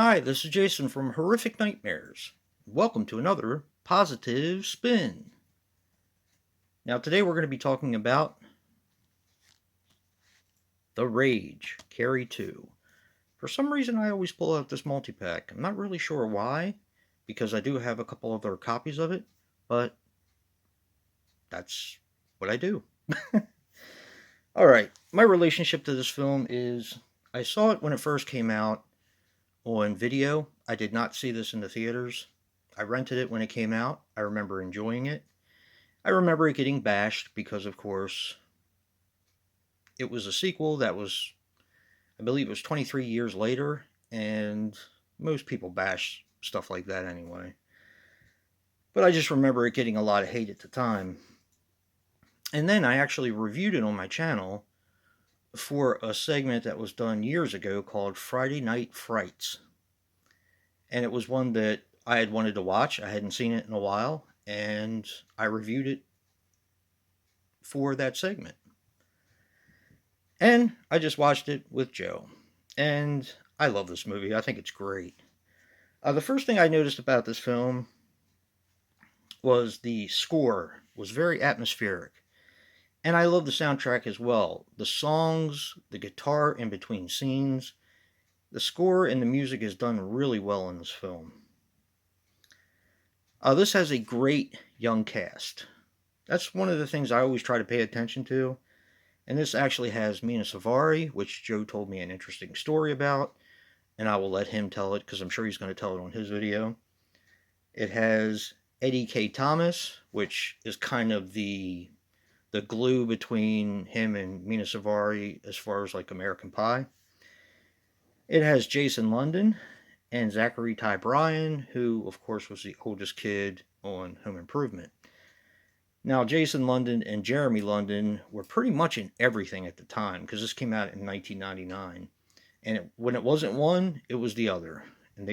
Hi, this is Jason from Horrific Nightmares. Welcome to another Positive Spin. Now, today we're going to be talking about The Rage Carrie 2. For some reason, I always pull out this multi pack. I'm not really sure why, because I do have a couple other copies of it, but that's what I do. Alright, my relationship to this film is I saw it when it first came out on video. I did not see this in the theaters. I rented it when it came out. I remember enjoying it. I remember it getting bashed because, of course, it was a sequel that was, I believe it was 23 years later, and most people bash stuff like that anyway. But I just remember it getting a lot of hate at the time. And then I actually reviewed it on my channel for a segment that was done years ago called Friday Night Frights. And it was one that I had wanted to watch. I hadn't seen it in a while, and I reviewed it for that segment. And I just watched it with Joe. And I love this movie. I think it's great. The first thing I noticed about this film was the score was very atmospheric. And I love the soundtrack as well. The songs, the guitar in between scenes, the score and the music is done really well in this film. This has a great young cast. That's one of the things I always try to pay attention to. And this actually has Mina Savari, which Joe told me an interesting story about, and I will let him tell it because I'm sure he's going to tell it on his video. It has Eddie K. Thomas, which is kind of the glue between him and Mina Savari as far as like American Pie. It has Jason London and Zachary Ty Bryan, who of course was the oldest kid on Home Improvement. Now, Jason London and Jeremy London were pretty much in everything at the time because this came out in 1999. And when it wasn't one, it was the other. And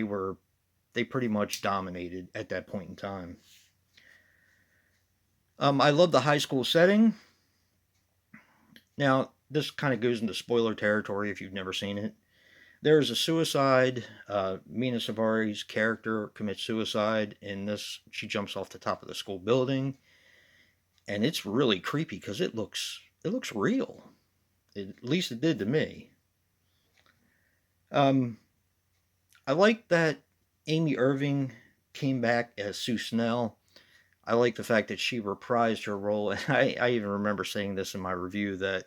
they pretty much dominated at that point in time. I love the high school setting. Now, this kind of goes into spoiler territory if you've never seen it. There's a suicide. Mina Savari's character commits suicide. In this, she jumps off the top of the school building. And it's really creepy because it looks real. At least it did to me. I like that Amy Irving came back as Sue Snell. I like the fact that she reprised her role, and I even remember saying this in my review that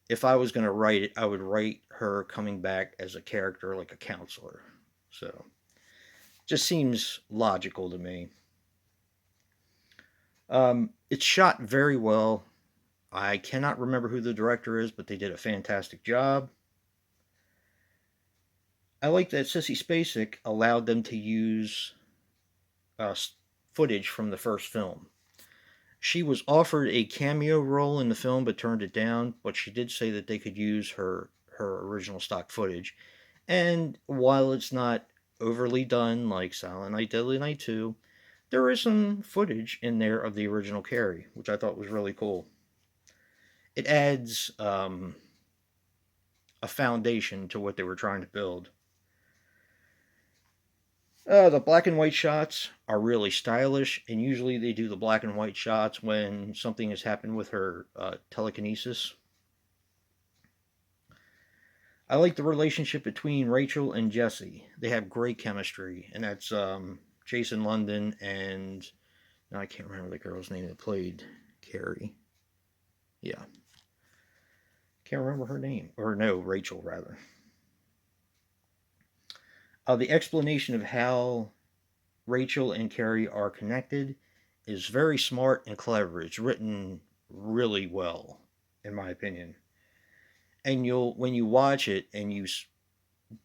if I was going to write it, I would write her coming back as a character like a counselor. So, just seems logical to me. It's shot very well. I cannot remember who the director is, but they did a fantastic job. I like that Sissy Spacek allowed them to use uh, footage from the first film. She was offered a cameo role in the film but turned it down, but she did say that they could use her original stock footage. And while it's not overly done like Silent Night, Deadly Night 2, there is some footage in there of the original Carrie, which I thought was really cool. It adds a foundation to what they were trying to build. The black and white shots are really stylish, and usually they do the black and white shots when something has happened with her telekinesis. I like the relationship between Rachel and Jesse. They have great chemistry, and that's Jason London and no, I can't remember the girl's name that played Carrie. Yeah, can't remember her name, or no, Rachel rather. The explanation of how Rachel and Carrie are connected is very smart and clever. It's written really well, in my opinion. And you'll when you watch it and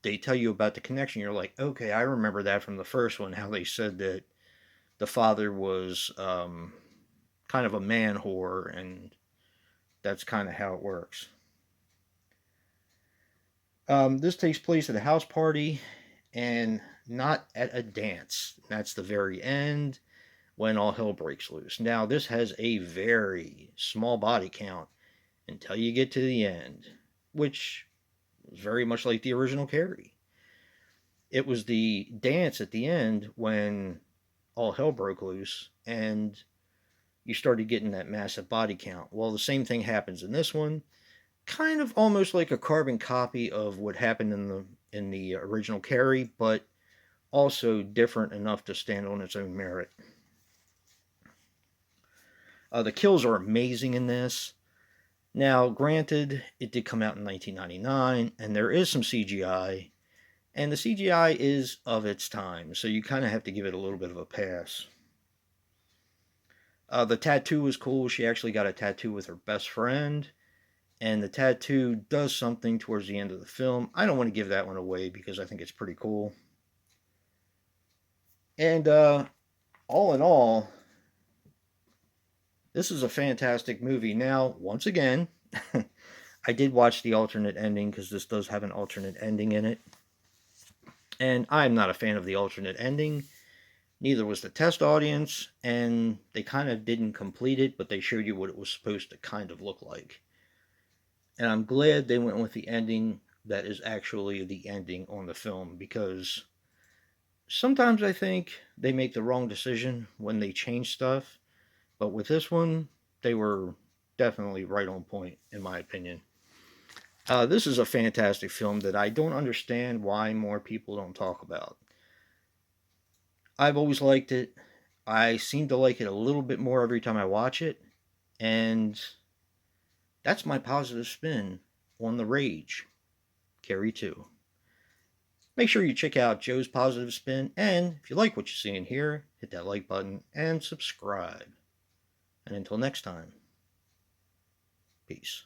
they tell you about the connection, you're like, okay, I remember that from the first one. How they said that the father was kind of a man whore, and that's kind of how it works. This takes place at a house party and not at a dance. That's the very end when all hell breaks loose. Now, this has a very small body count until you get to the end, which is very much like the original Carrie. It was the dance at the end when all hell broke loose and you started getting that massive body count. Well, the same thing happens in this one, kind of almost like a carbon copy of what happened in the original Carrie, but also different enough to stand on its own merit. The kills are amazing in this. Now, granted, it did come out in 1999, and there is some CGI, and the CGI is of its time, so you kind of have to give it a little bit of a pass. The tattoo was cool. She actually got a tattoo with her best friend, and the tattoo does something towards the end of the film. I don't want to give that one away because I think it's pretty cool. And all in all, this is a fantastic movie. Now, once again, I did watch the alternate ending because this does have an alternate ending in it. And I'm not a fan of the alternate ending. Neither was the test audience, and they kind of didn't complete it, but they showed you what it was supposed to kind of look like. And I'm glad they went with the ending that is actually the ending on the film, because sometimes I think they make the wrong decision when they change stuff, but with this one, they were definitely right on point, in my opinion. This is a fantastic film that I don't understand why more people don't talk about. I've always liked it. I seem to like it a little bit more every time I watch it, and that's my positive spin on the Rage Carrie 2. Make sure you check out Joe's positive spin, and if you like what you see in here, hit that like button and subscribe. And until next time, peace.